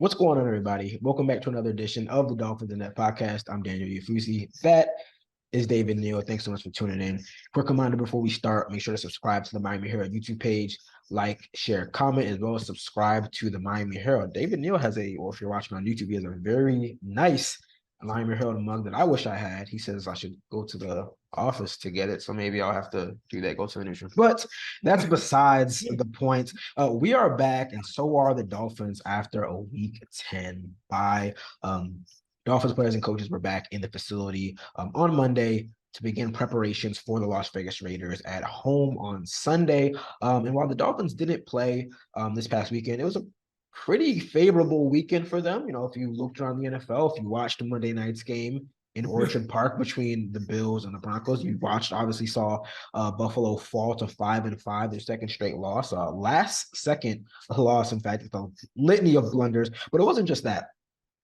What's going on, everybody? Welcome back to another edition of the Dolphins In Depth podcast. I'm Daniel Oyefusi. That is David Neal. Thanks so much for tuning in. Quick reminder before we start, make sure to subscribe to the Miami Herald YouTube page, like, share, comment, as well as subscribe to the Miami Herald. David Neal has or if you're watching on YouTube, he has a very nice Miami Herald mug that I wish I had. He says I should go to the office to get it, so maybe I'll have to do that, go to the newsroom. But that's besides the point. We are back, and so are the Dolphins after a Week 10 bye. Dolphins players and coaches were back in the facility on Monday to begin preparations for the Las Vegas Raiders at home on Sunday. And while the Dolphins didn't play this past weekend, it was a pretty favorable weekend for them. You know, if you looked around the NFL, if you watched the Monday night's game in Orchard Park between the Bills and the Broncos, you obviously saw Buffalo fall to 5-5, their second straight loss, last second loss, in fact, with a litany of blunders. But it wasn't just that.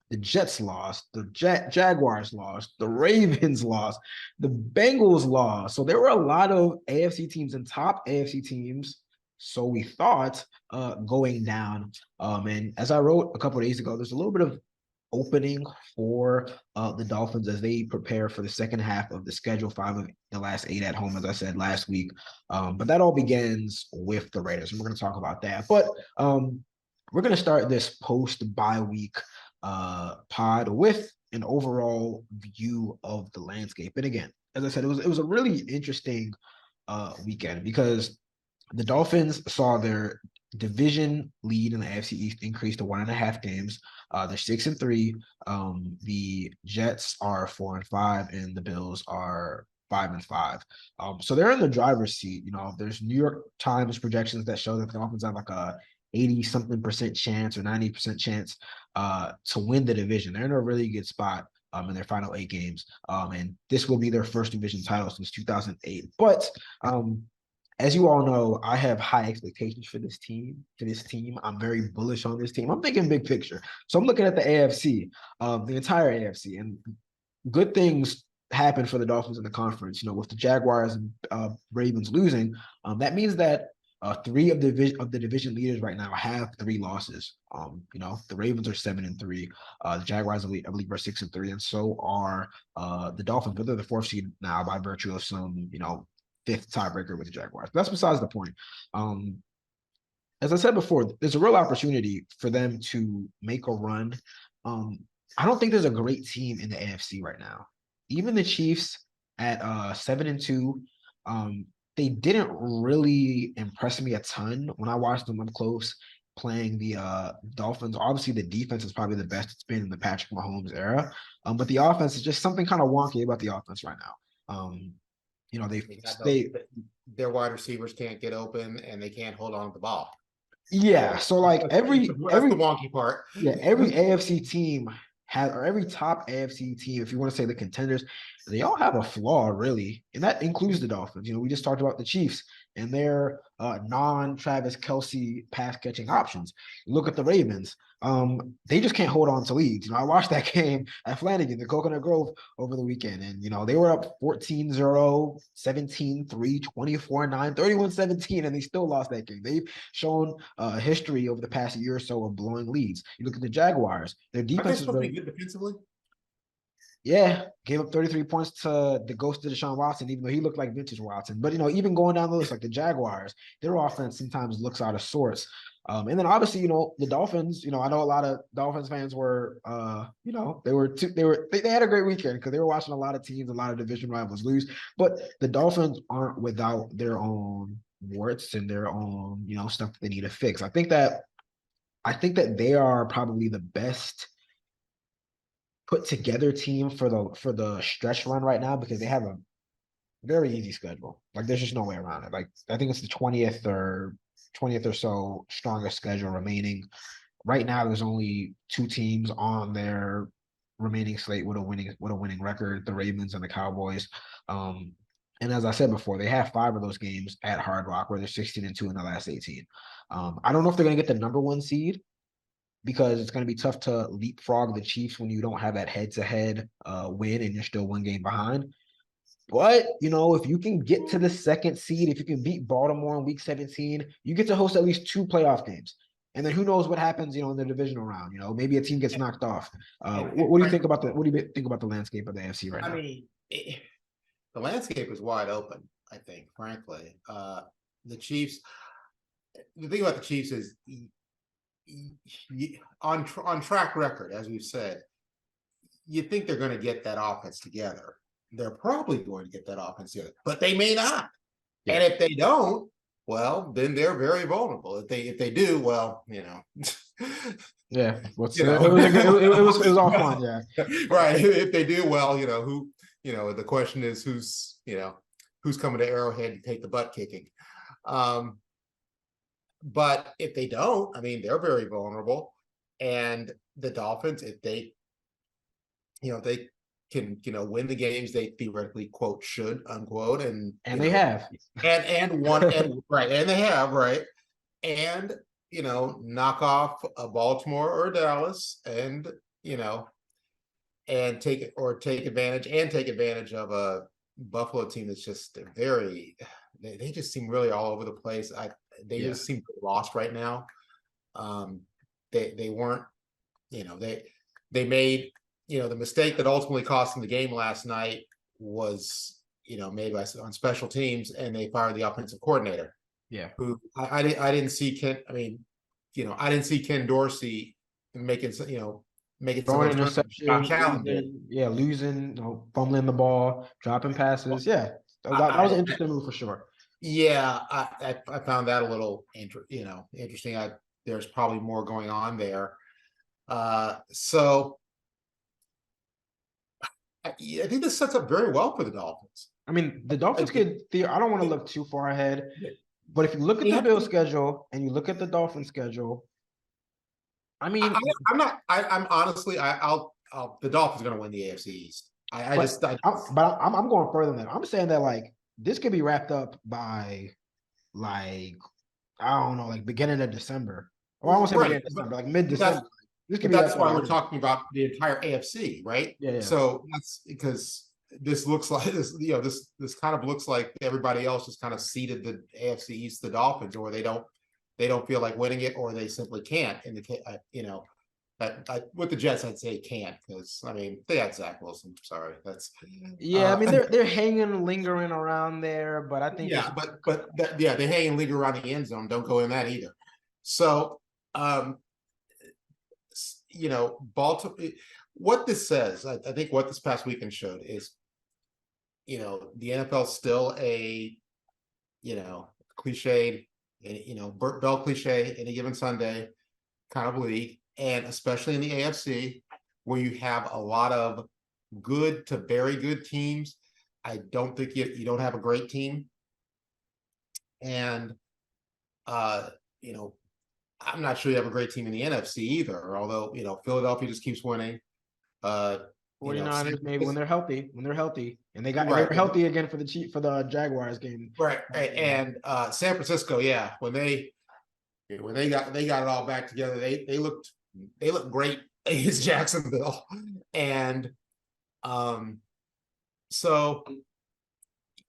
The Jets lost, the Jaguars lost, the Ravens lost, the Bengals lost. So there were a lot of AFC teams and top AFC teams, so we thought, going down. And as I wrote a couple of days ago, there's a little bit of opening for the Dolphins as they prepare for the second half of the schedule, 5 of the last 8 at home, as I said last week. But that all begins with the Raiders, and we're going to talk about that. But we're going to start this post-bye week pod with an overall view of the landscape. And again, as I said, it was a really interesting weekend because the Dolphins saw their division lead in the AFC East increase to 1.5 games. They're 6-3. The Jets are 4-5, and the Bills are 5-5. So they're in the driver's seat. You know, there's New York Times projections that show that the Dolphins have like a 80-something% chance or 90% chance to win the division. They're in a really good spot in their final 8 games. And this will be their first division title since 2008. But as you all know, I have high expectations for this team. I'm very bullish on this team. I'm thinking big picture. So I'm looking at the AFC, the entire AFC, and good things happen for the Dolphins in the conference. You know, with the Jaguars and Ravens losing, that means that 3 of the division leaders right now have 3 losses. You know, the Ravens are 7-3. The Jaguars, I believe, are 6-3, and so are the Dolphins. But they're the 4th seed now by virtue of some, 5th tiebreaker with the Jaguars. But that's besides the point. As I said before, there's a real opportunity for them to make a run. I don't think there's a great team in the AFC right now. Even the Chiefs at 7-2. They didn't really impress me a ton when I watched them up close playing the Dolphins. Obviously, the defense is probably the best it's been in the Patrick Mahomes era. But the offense is just something kind of wonky about the offense right now. Their wide receivers can't get open and they can't hold on to the ball. Yeah, so like that's the wonky part. Yeah, every AFC team or every top AFC team, if you want to say the contenders, they all have a flaw, really, and that includes the Dolphins. You know, we just talked about the Chiefs and their non-Travis Kelce pass-catching options. You look at the Ravens. They just can't hold on to leads. You know, I watched that game at Flanagan, the Coconut Grove, over the weekend, and, they were up 14-0, 17-3, 24-9, 31-17, and they still lost that game. They've shown history over the past year or so of blowing leads. You look at the Jaguars. Their defense is really good defensively. Yeah, gave up 33 points to the ghost of Deshaun Watson, even though he looked like vintage Watson. But, even going down the list, like the Jaguars, their offense sometimes looks out of sorts. And then obviously, the Dolphins, I know a lot of Dolphins fans were, they had a great weekend because they were watching a lot of teams, a lot of division rivals lose. But the Dolphins aren't without their own warts and their own, stuff that they need to fix. I think that they are probably the best put together team for the stretch run right now because they have a very easy schedule. Like there's just no way around it. Like I think it's the 20th or so strongest schedule remaining. Right now, there's only 2 teams on their remaining slate with a winning record: the Ravens and the Cowboys. And as I said before, they have 5 of those games at Hard Rock, where they're 16-2 in the last 18. I don't know if they're going to get the number 1 seed, because it's going to be tough to leapfrog the Chiefs when you don't have that head-to-head win and you're still 1 game behind. But, if you can get to the 2nd seed, if you can beat Baltimore in Week 17, you get to host at least 2 playoff games. And then who knows what happens, in the divisional round? Maybe a team gets knocked off. And What do you think about what do you think about the landscape of the AFC right now? I mean, the landscape is wide open, I think, frankly. The Chiefs, the thing about the Chiefs is on track record, as we've said, you think they're going to get that offense together. They're probably going to get that offense together, but they may not. Yeah. And if they don't, well, then they're very vulnerable. If they do, well, Yeah, it was all fun, yeah. Right. If they do, well, the question is who's coming to Arrowhead to take the butt kicking. But if they don't, I mean, they're very vulnerable. And the Dolphins, if they can, win the games they theoretically, quote, should, unquote, and they have. And one and right, and they have, right. And knock off a Baltimore or Dallas and take advantage of a Buffalo team that's just they just seem really all over the place. They just seem lost right now. They weren't, they made, the mistake that ultimately cost them the game last night was, made on special teams, and they fired the offensive coordinator. Yeah. Who I didn't see Ken. I mean, I didn't see Ken Dorsey making throwing interceptions, losing, fumbling the ball, dropping passes. Yeah, that was an interesting move for sure. Yeah, I found that a little interesting. There's probably more going on there. So I think this sets up very well for the Dolphins. I mean, the Dolphins I don't want to look too far ahead, but if you look at the Bills schedule and you look at the Dolphins schedule, I mean, I'm honestly, the Dolphins are going to win the AFC East. I'm going further than that. I'm saying that this could be wrapped up by I don't know, beginning of December. Or I won't say beginning of December, mid-December. That's why we're talking about the entire AFC, right? Yeah. So that's because this looks like this. This kind of looks like everybody else just kind of seeded the AFC East, the Dolphins, or they don't feel like winning it, or they simply can't. In the with the Jets, I'd say can't, because they had Zach Wilson. Sorry, that's I mean they're hanging, lingering around there, but I think they hang and linger around the end zone. Don't go in that either. So Baltimore. What this says, I think, what this past weekend showed is, the NFL is still a cliched, Burt Bell cliche, any given Sunday kind of league. And especially in the AFC, where you have a lot of good to very good teams, I don't think you don't have a great team. And, I'm not sure you have a great team in the NFC either, although, Philadelphia just keeps winning. 49ers, maybe when they're healthy, and they were healthy again for the Jaguars game. Right. And San Francisco, when they got it all back together, they looked great against Jacksonville. And so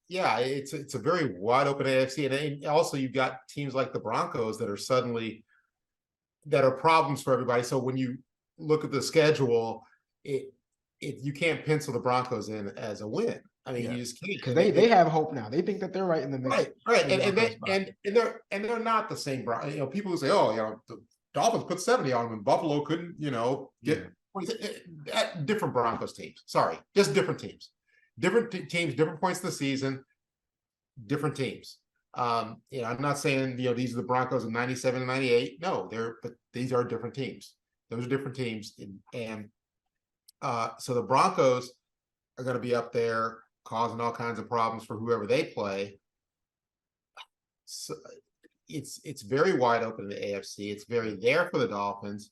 it's a very wide open AFC. And also you've got teams like the Broncos that are problems for everybody. So when you look at the schedule, you can't pencil the Broncos in as a win. You just can't, because they have hope now. They think that they're right in the mix. Right. And they're not the same. People who say, the Dolphins put 70 on them, and Buffalo couldn't, get different Broncos teams. Sorry, just different teams. Different teams, different points of the season, different teams. I'm not saying these are the Broncos of 97 and 98. No, but these are different teams. Those are different teams, and so the Broncos are going to be up there causing all kinds of problems for whoever they play. So it's very wide open in the AFC. It's very there for the Dolphins,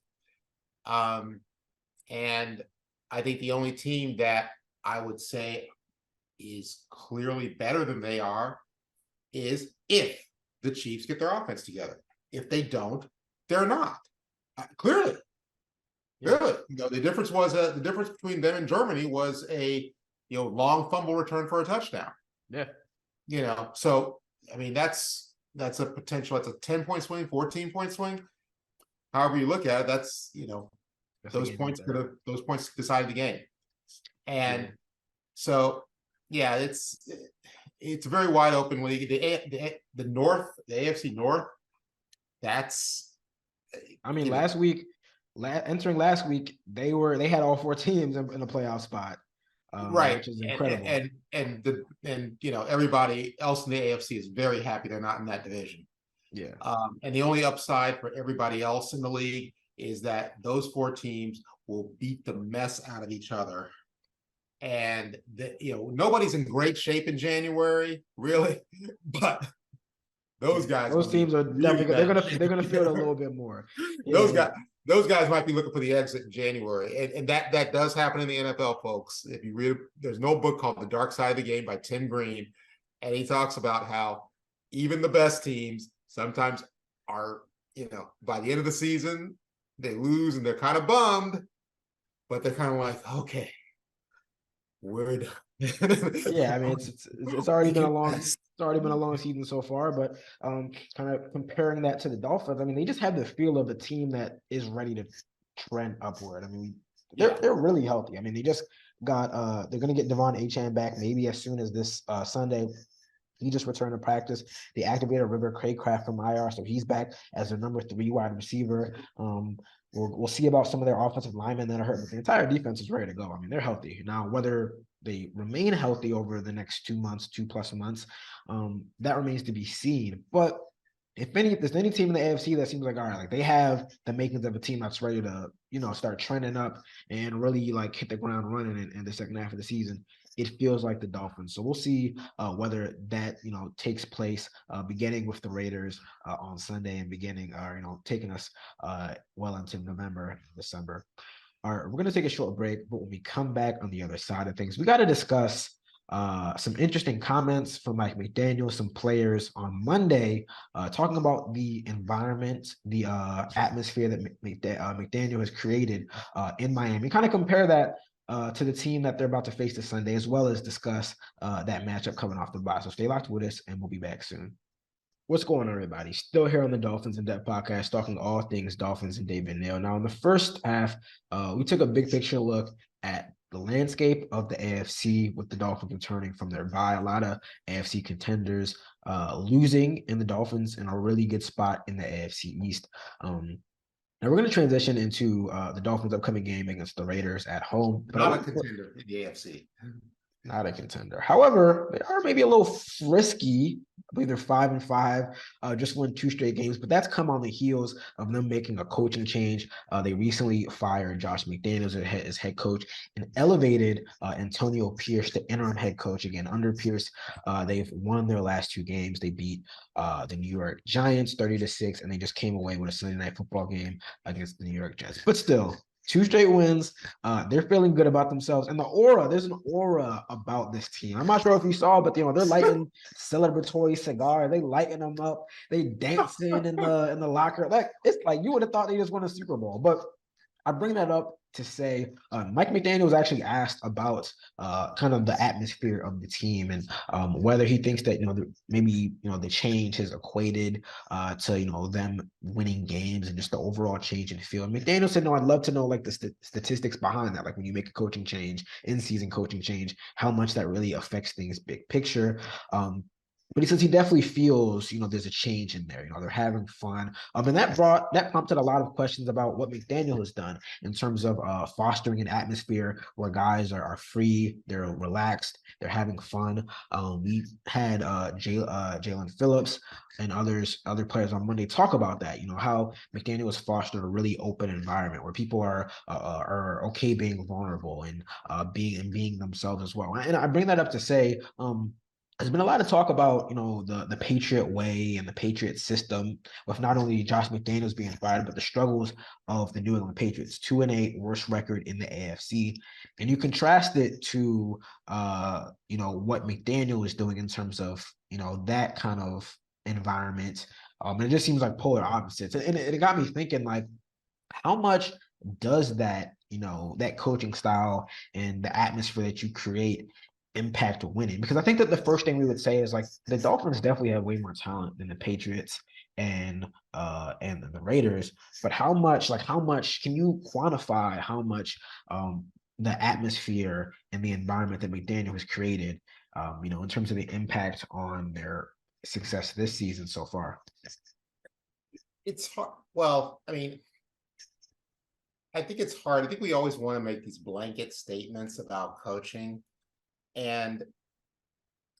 and I think the only team that I would say is clearly better than they are is if the Chiefs get their offense together. If they don't, they're not. Clearly. The difference was the difference between them and Germany was a long fumble return for a touchdown. Yeah. So that's a potential. It's a 10-point swing, 14-point swing. however you look at it, that's That's the those game right points there. those points decided the game. And Yeah. so yeah, it's a very wide open league. The North, the AFC North, that's I mean, last week, entering last week, they had all four teams in a playoff spot, right. which is incredible. And everybody else in the AFC is very happy they're not in that division. Yeah. And the only upside for everybody else in the league is that those four teams will beat the mess out of each other. And nobody's in great shape in January, really, but those guys Those will be teams are really definitely bad. they're gonna feel it a little bit more. those Yeah. guys those guys might be looking for the exit in January. And that does happen in the NFL, folks. If you read, there's no book called The Dark Side of the Game by Tim Green, and he talks about how even the best teams sometimes are, by the end of the season, they lose and they're kind of bummed, but they're kind of like, okay, we're done. Yeah, I mean it's already been a long season so far, but kind of comparing that to the Dolphins, I mean they just have the feel of a team that is ready to trend upward. I mean they're really healthy. I mean they just got they're gonna get Devon Achane back maybe as soon as this Sunday. He just returned to practice. They activated River Craycraft from IR, so he's back as their number 3 wide receiver. We'll see about some of their offensive linemen that are hurt, but the entire defense is ready to go. I mean, they're healthy. Now, whether they remain healthy over the next 2 months, 2+ months, that remains to be seen. But if there's any team in the AFC that seems like, all right, like they have the makings of a team that's ready to, start trending up and really like hit the ground running in the second half of the season, it feels like the Dolphins. So we'll see whether that takes place beginning with the Raiders on Sunday and taking us well into November, December. All right, we're gonna take a short break, but when we come back on the other side of things, we got to discuss some interesting comments from Mike McDaniel, some players on Monday, talking about the environment, the atmosphere that McDaniel has created in Miami. Kind of compare that to the team that they're about to face this Sunday, as well as discuss that matchup coming off the bye. So stay locked with us, and we'll be back soon. What's going on, everybody? Still here on the Dolphins In Depth podcast, talking all things Dolphins and David Neal. Now, in the first half, we took a big picture look at the landscape of the AFC with the Dolphins returning from their bye. A lot of AFC contenders losing, and the Dolphins in a really good spot in the AFC East. Now we're going to transition into the Dolphins' upcoming game against the Raiders at home. But not a contender in the AFC. Not a contender. However, they are maybe a little frisky. I believe they're 5-5, just won 2 straight games, but that's come on the heels of them making a coaching change. They recently fired Josh McDaniels as head coach and elevated Antonio Pierce to interim head coach again. Under Pierce, they've won their last 2 games. They beat the New York Giants 30-6, and they just came away with a Sunday Night Football game against the New York Jets. But still, 2 straight wins. They're feeling good about themselves. And there's an aura about this team. I'm not sure if you saw, but they're lighting celebratory cigars. They lighting them up. They dancing in the locker. Like it's like you would have thought they just won a Super Bowl. But I bring that up to say Mike McDaniel was actually asked about kind of the atmosphere of the team and whether he thinks that maybe the change has equated to them winning games and just the overall change in the field. McDaniel said, "No, I'd love to know like the statistics behind that, like when you make a coaching change, in-season coaching change, how much that really affects things big picture." But he says he definitely feels, there's a change in there. They're having fun. And that prompted a lot of questions about what McDaniel has done in terms of fostering an atmosphere where guys are free, they're relaxed, they're having fun. We had Jalen Phillips and other players on Monday talk about that. How McDaniel has fostered a really open environment where people are okay being vulnerable and being themselves as well. And I bring that up to say, there's been a lot of talk about, the Patriot way and the Patriot system with not only Josh McDaniels being fired, but the struggles of the New England Patriots, 2-8, worst record in the AFC. And you contrast it to, what McDaniel is doing in terms of, that kind of environment. And it just seems like polar opposites. And it got me thinking, like, how much does that, that coaching style and the atmosphere that you create impact winning? Because I think that the first thing we would say is like the Dolphins definitely have way more talent than the Patriots. and the Raiders. But how much can you quantify how much the atmosphere and the environment that McDaniel has created, in terms of the impact on their success this season so far? It's hard. Well, I mean, I think it's hard. I think we always want to make these blanket statements about coaching. And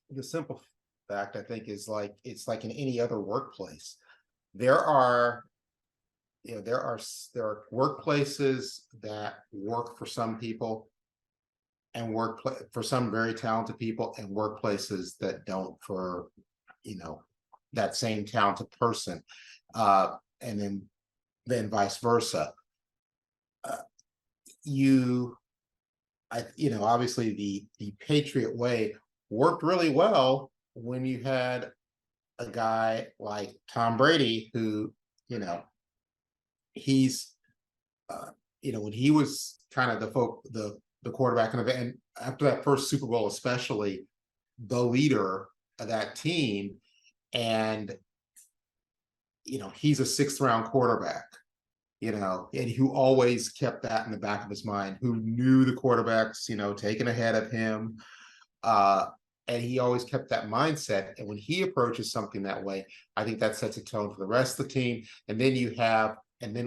the simple fact, I think, is like it's like in any other workplace. There are there are workplaces that work for some people and work for some very talented people, and workplaces that don't for that same talented person, and then vice versa. Obviously the Patriot way worked really well when you had a guy like Tom Brady, who he's when he was kind of the quarterback and after that first Super Bowl, especially the leader of that team, and he's a sixth round quarterback, and who always kept that in the back of his mind, who knew the quarterbacks, taken ahead of him. And he always kept that mindset. And when he approaches something that way, I think that sets a tone for the rest of the team. And then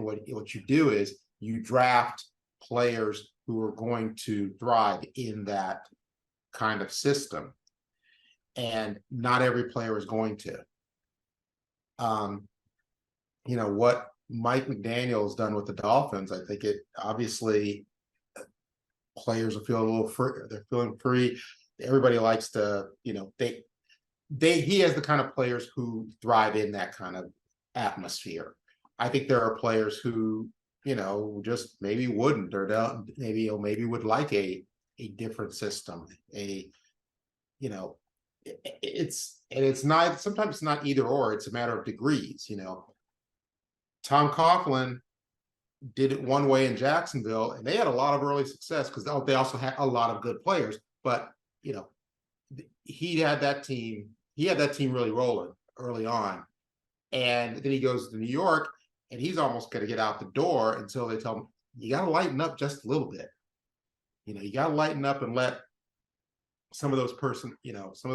what you do is you draft players who are going to thrive in that kind of system. And not every player is going to. What Mike McDaniel has done with the Dolphins, I think it obviously players are feeling a little free. They're feeling free. Everybody likes to, he has the kind of players who thrive in that kind of atmosphere. I think there are players who, just maybe wouldn't, or don't, maybe would like a different system. It's not, sometimes it's not either or, it's a matter of degrees. Tom Coughlin did it one way in Jacksonville, and they had a lot of early success because they also had a lot of good players. But he had that team really rolling early on, and then he goes to New York, and he's almost going to get out the door until they tell him, you got to lighten up just a little bit. You got to lighten up and let some of those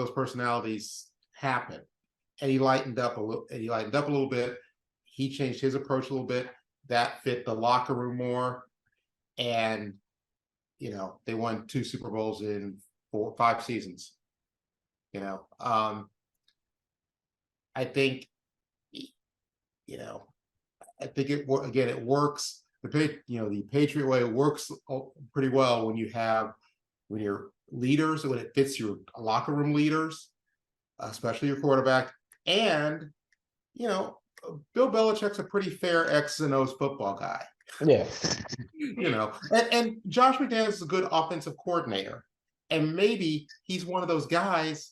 personalities happen. And he lightened up a little bit. He changed his approach a little bit. That fit the locker room more. And, they won 2 Super Bowls in 5 seasons. I think, it works. The Patriot way works pretty well when you're leaders, when it fits your locker room leaders, especially your quarterback. And, Bill Belichick's a pretty fair X's and O's football guy. Yeah. And Josh McDaniels is a good offensive coordinator. And maybe he's one of those guys,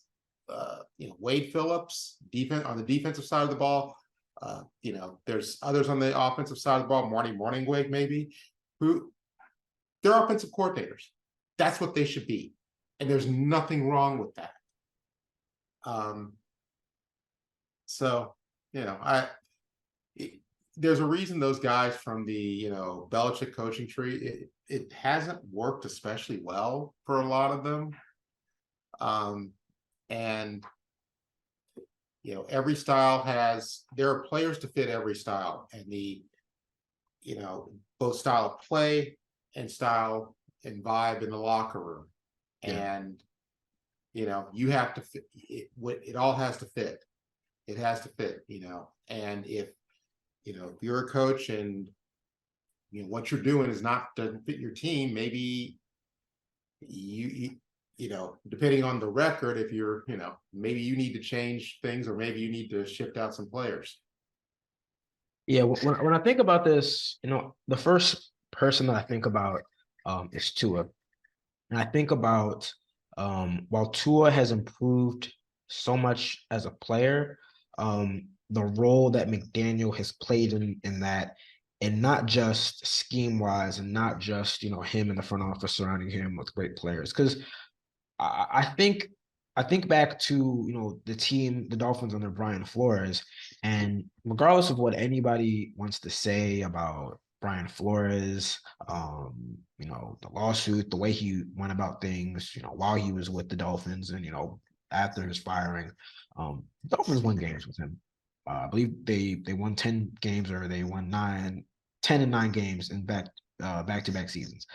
Wade Phillips, on the defensive side of the ball. There's others on the offensive side of the ball, Marty Morningweg maybe, who they're offensive coordinators. That's what they should be. And there's nothing wrong with that. There's a reason those guys from the Belichick coaching tree, it hasn't worked especially well for a lot of them. And every style there are players to fit every style, and both style of play and style and vibe in the locker room. Yeah. And you have to fit it all has to fit. It has to fit, and if you're a coach and what you're doing doesn't fit your team, maybe depending on the record, if you're, maybe you need to change things, or maybe you need to shift out some players. Yeah, when I think about this, the first person that I think about is Tua. And I think about while Tua has improved so much as a player, the role that McDaniel has played in that, and not just scheme wise, and not just him in the front office surrounding him with great players. Because I think I think back to, the team, the Dolphins under Brian Flores, and regardless of what anybody wants to say about Brian Flores, the lawsuit, the way he went about things, while he was with the Dolphins and, after his firing, the Dolphins won games with him. I believe they won 10 games, or they won 10 and 9 games in back-to-back seasons.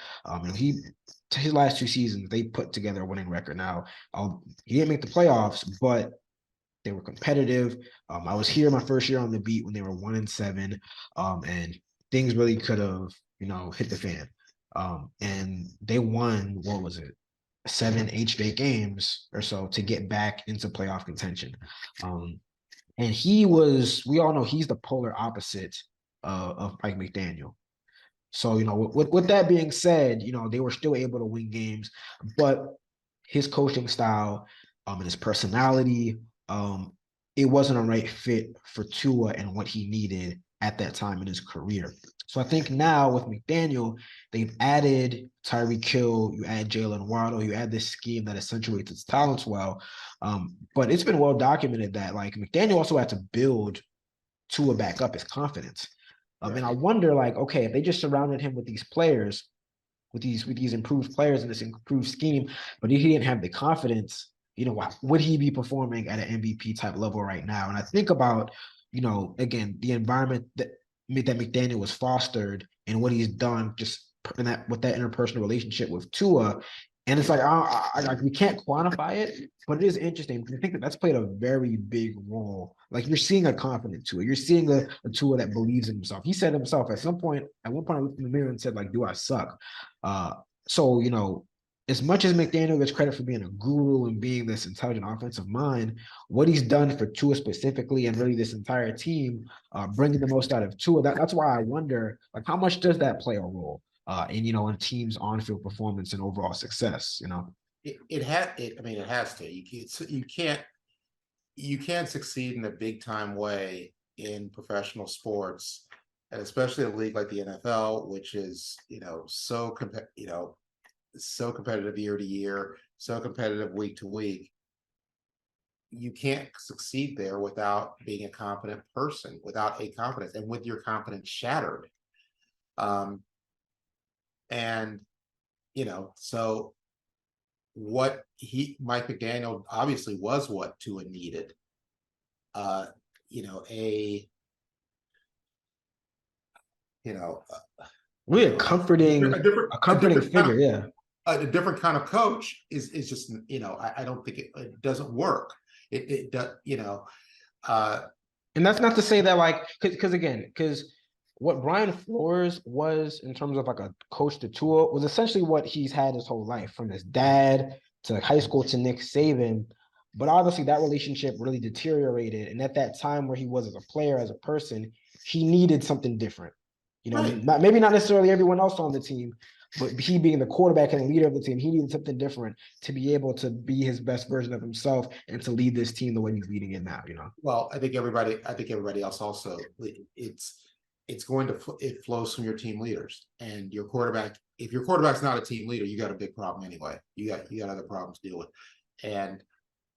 His last 2 seasons, they put together a winning record. Now, he didn't make the playoffs, but they were competitive. I was here my first year on the beat when they were 1-7, and things really could have, hit the fan. And they won, what was it, 7-8 straight games or so to get back into playoff contention. And we all know he's the polar opposite of Mike McDaniel. So, with that being said, they were still able to win games, but his coaching style and his personality, it wasn't a right fit for Tua and what he needed at that time in his career. So I think now with McDaniel, they've added Tyreek Hill, you add Jalen Waddle, you add this scheme that accentuates its talents well. But it's been well documented that like McDaniel also had to build Tua back up his confidence. And I wonder, like, okay, if they just surrounded him with these players, with these improved players in this improved scheme, but he didn't have the confidence, would he be performing at an MVP type level right now? And I think about, again, the environment that McDaniel was fostered and what he's done just in that with that interpersonal relationship with Tua. And it's like, we can't quantify it, but it is interesting because I think that's played a very big role. Like you're seeing a confident Tua. You're seeing a Tua that believes in himself. He said himself at one point, I looked in the mirror and said, like, do I suck? So, as much as McDaniel gets credit for being a guru and being this intelligent offensive mind, what he's done for Tua specifically and really this entire team, bringing the most out of Tua, that's why I wonder, like, how much does that play a role? In teams' on-field performance and overall success, it has to. You can't succeed in a big time way in professional sports, and especially a league like the NFL, which is so competitive year to year, so competitive week to week. You can't succeed there without being a confident person, without a confidence, and with your confidence shattered. And so what Mike McDaniel obviously was what Tua needed. Really a comforting figure, yeah. A different kind of coach is just I don't think it doesn't work. It does, and that's not to say that like because what Brian Flores was in terms of like a coach to Tua was essentially what he's had his whole life, from his dad to high school to Nick Saban. But obviously that relationship really deteriorated. And at that time where he was as a player, as a person, he needed something different. Right. Maybe not necessarily everyone else on the team, but he being the quarterback and the leader of the team, he needed something different to be able to be his best version of himself and to lead this team the way he's leading it now, Well, I think everybody else also, it flows from your team leaders and your quarterback. If your quarterback's not a team leader, you got a big problem anyway. You got other problems to deal with. And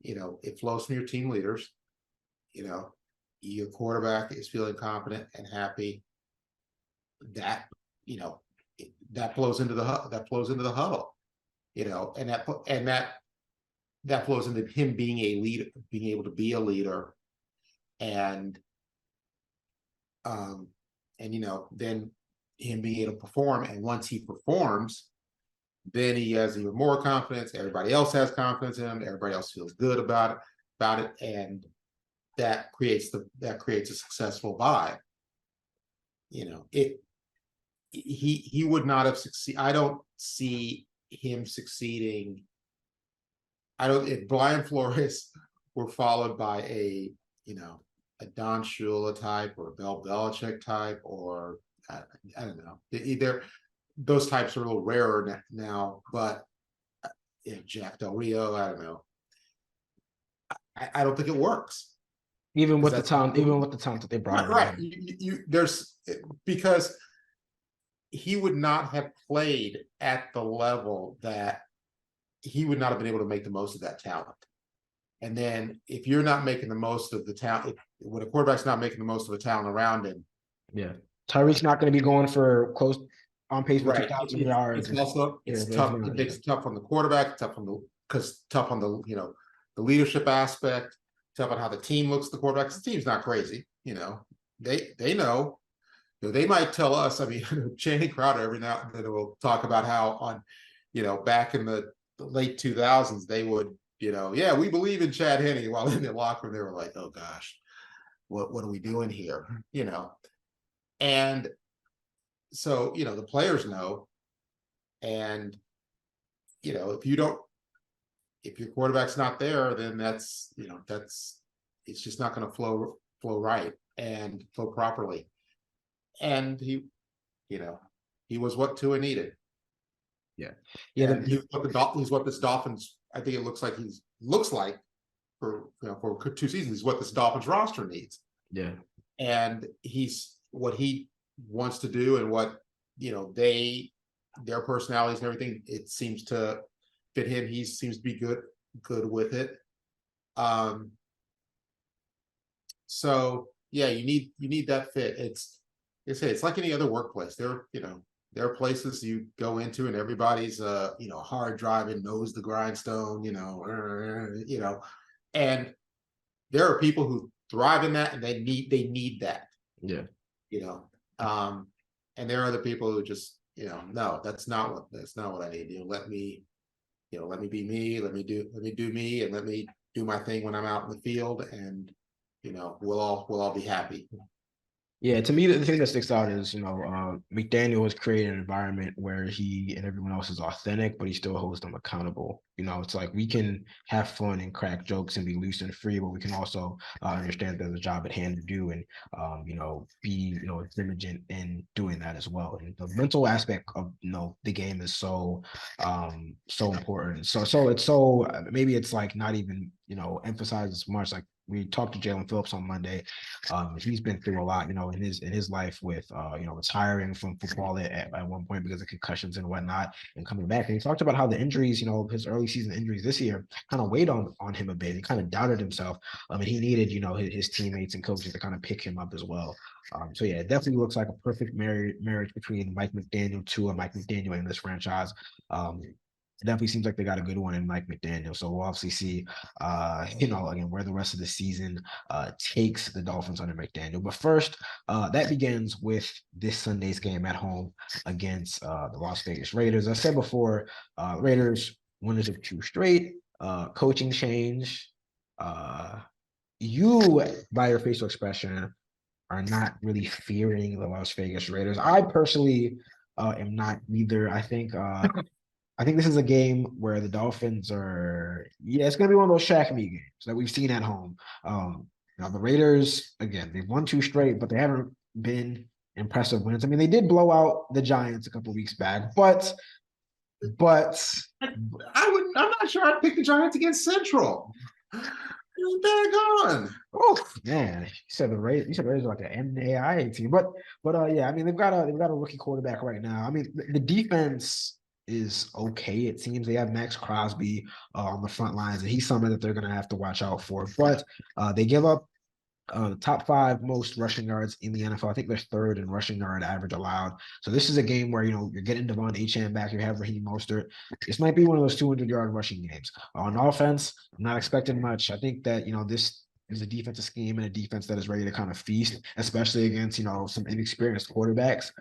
it flows from your team leaders. Your quarterback is feeling confident and happy. That that flows into the huddle. And that flows into him being a leader, being able to be a leader, and then him being able to perform. And once he performs, then he has even more confidence. Everybody else has confidence in him. Everybody else feels good about it, and that creates a successful vibe. He would not have succeeded. I don't see him succeeding. If Brian Flores were followed by a Don Shula type or a Bill Belichick type, or I don't know. Either those types are a little rarer now, but Jack Del Rio, I don't know. I don't think it works. Even with the talent that they brought in. Right. There's because he would not have played at the level that he would not have been able to make the most of that talent. And then if you're not making the most of the talent, when a quarterback's not making the most of the talent around him, yeah, Tyreek's not going to be going for close on pace for right? 2,000 yards. It's also Yeah, it's but it's tough. not, It yeah. makes it tough on the quarterback, tough on the the leadership aspect, tough on how the team looks at the quarterback. The team's not crazy, they know. They might tell us. I mean, Channing Crowder every now and then will talk about how on, back in the late 2000s they would, yeah, we believe in Chad Henne. While in the locker room, they were like, oh gosh, what are we doing here? And so the players know, and if your quarterback's not there, then that's it's just not going to flow right and flow properly. And he was what Tua needed. Yeah. And he's what this Dolphins, I think it looks like for 2 seasons, is what this Dolphins roster needs. Yeah. And he's what he wants to do, and what their personalities and everything, it seems to fit him. He seems to be good with it. So yeah, you need that fit. It's like any other workplace. There are places you go into and everybody's hard driving, knows the grindstone, and there are people who thrive in that, and they need that. Yeah. And there are other people who just, no, that's not what I need. Let me be me, let me do me, and let me do my thing when I'm out in the field, and we'll all be happy. Yeah, to me, the thing that sticks out is, McDaniel has created an environment where he and everyone else is authentic, but he still holds them accountable. It's like we can have fun and crack jokes and be loose and free, but we can also understand there's a job at hand to do, and be diligent in doing that as well. And the mental aspect of the game is so important. So it's maybe it's like not even emphasized as much. Like we talked to Jalen Phillips on Monday. He's been through a lot, in his life with retiring from football at one point because of concussions and whatnot, and coming back. And he talked about how the injuries, his early season injuries this year kind of weighed on him a bit. He kind of doubted himself. And he needed, his teammates and coaches to kind of pick him up as well. So yeah, it definitely looks like a perfect marriage between Mike McDaniel and Mike McDaniel in this franchise. It definitely seems like they got a good one in Mike McDaniel. So we'll obviously see, again, where the rest of the season takes the Dolphins under McDaniel. But first, that begins with this Sunday's game at home against the Las Vegas Raiders. I said before, Raiders winners of 2 straight, coaching change. You, by your facial expression, are not really fearing the Las Vegas Raiders. I personally am not either. I think this is a game where the Dolphins it's going to be one of those Shaq Me games that we've seen at home. Now the Raiders, again, they've won 2 straight, but they haven't been impressive wins. I mean, they did blow out the Giants a couple weeks back, but I'm not sure I'd pick the Giants against Central. They're gone. Oh man, you said the Raiders are like an NAIA team, but yeah, I mean they've got a rookie quarterback right now. I mean the defense is okay. It seems they have Max Crosby on the front lines, and he's something that they're going to have to watch out for. But they give up the top 5 most rushing yards in the NFL. I think they're 3rd in rushing yard average allowed. So this is a game where you're getting Devon Achane back. You have Raheem Mostert. This might be one of those 200-yard rushing games. On offense, I'm not expecting much. I think that this is a defensive scheme and a defense that is ready to kind of feast, especially against some inexperienced quarterbacks.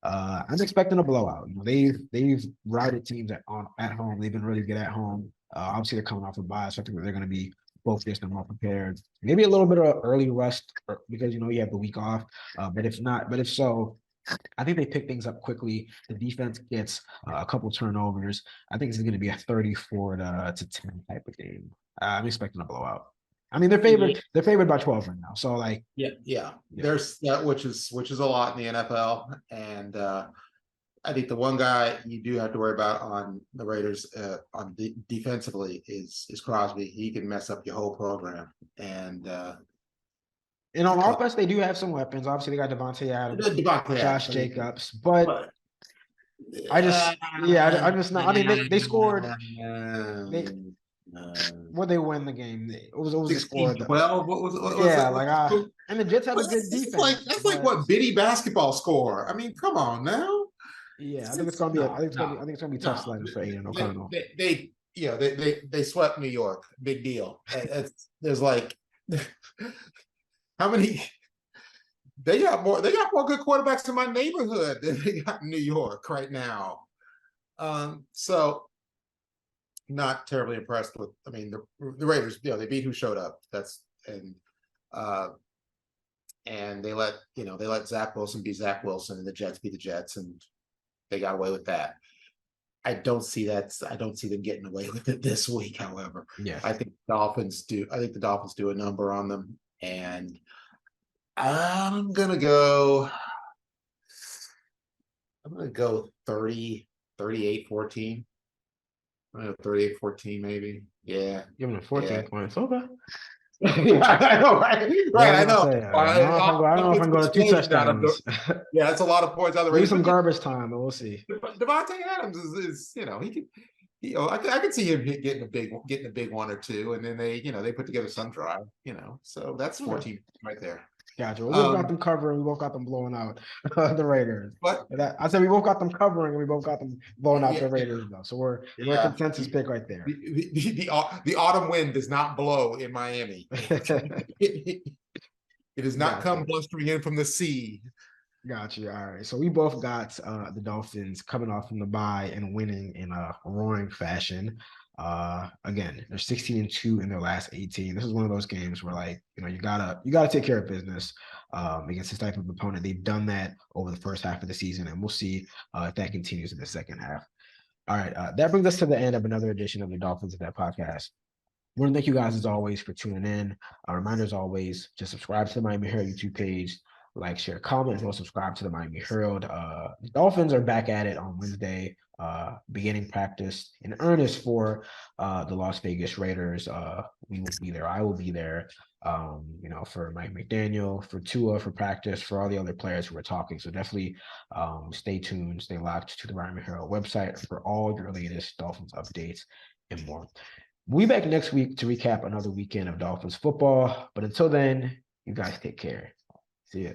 I'm expecting a blowout. They've routed teams at home. They've been really good at home. Obviously, they're coming off a bye, so I think they're going to be focused and more prepared. Maybe a little bit of early rest because you have the week off. But if so, I think they pick things up quickly. The defense gets a couple turnovers. I think this is going to be a 34 to 10 type of game. I'm expecting a blowout. I mean, they're favored. They're favored by 12 right now. So yeah. There's that, which is a lot in the NFL, and I think the one guy you do have to worry about on the Raiders defensively is Crosby. He can mess up your whole program, and on offense they do have some weapons. Obviously, they got Devontae Adams, Josh Jacobs, but I'm just not. I mean, they scored. What they win the game? It was the score. 16-12. What was Yeah, it? and the Jets have a good defense. That's like what bitty basketball score. I mean, come on now. Yeah, I think it's gonna be. I think it's gonna be tough sledding for Aiden O'Connell. They swept New York. Big deal. There's like how many? They got more good quarterbacks in my neighborhood than they got in New York right now. So not terribly impressed with. I mean, the Raiders. They beat who showed up. And they let Zach Wilson be Zach Wilson, and the Jets be the Jets, and they got away with that. I don't see them getting away with it this week. However, I think the Dolphins do. I think the Dolphins do a number on them, and I'm gonna go 30, 38-14. 38-14, maybe. Yeah. Giving them 14 points. Okay. I know, right? Right, I know. I don't know if I'm going to 2 touchdowns. Yeah, that's a lot of points out of the Maybe some garbage time, but we'll see. Devontae Adams is I can see him getting a big 1 or 2, and then they put together some drive, so that's 14 right there. Gotcha. We both got them covering. We both got them blowing out the Raiders. But I said we both got them covering, and we both got them blowing out the Raiders, though. So we're a consensus pick right there. The autumn wind does not blow in Miami. It does not come blustering in from the sea. Gotcha. All right. So we both got the Dolphins coming off from the bye and winning in a roaring fashion. Again, they're 16-2 in their last 18. This is one of those games where you gotta take care of business against this type of opponent. They've done that over the first half of the season, and we'll see if that continues in the second half. All right, that brings us to the end of another edition of the Dolphins In Depth podcast. I want to thank you guys as always for tuning in. A reminder as always, just subscribe to the Miami Herald YouTube page. Like, share, comment, and subscribe to the Miami Herald. The Dolphins are back at it on Wednesday, beginning practice in earnest for the Las Vegas Raiders. We will be there. I will be there, for Mike McDaniel, for Tua, for practice, for all the other players who are talking. So definitely stay tuned, stay locked to the Miami Herald website for all your latest Dolphins updates and more. We'll be back next week to recap another weekend of Dolphins football. But until then, you guys take care. See ya.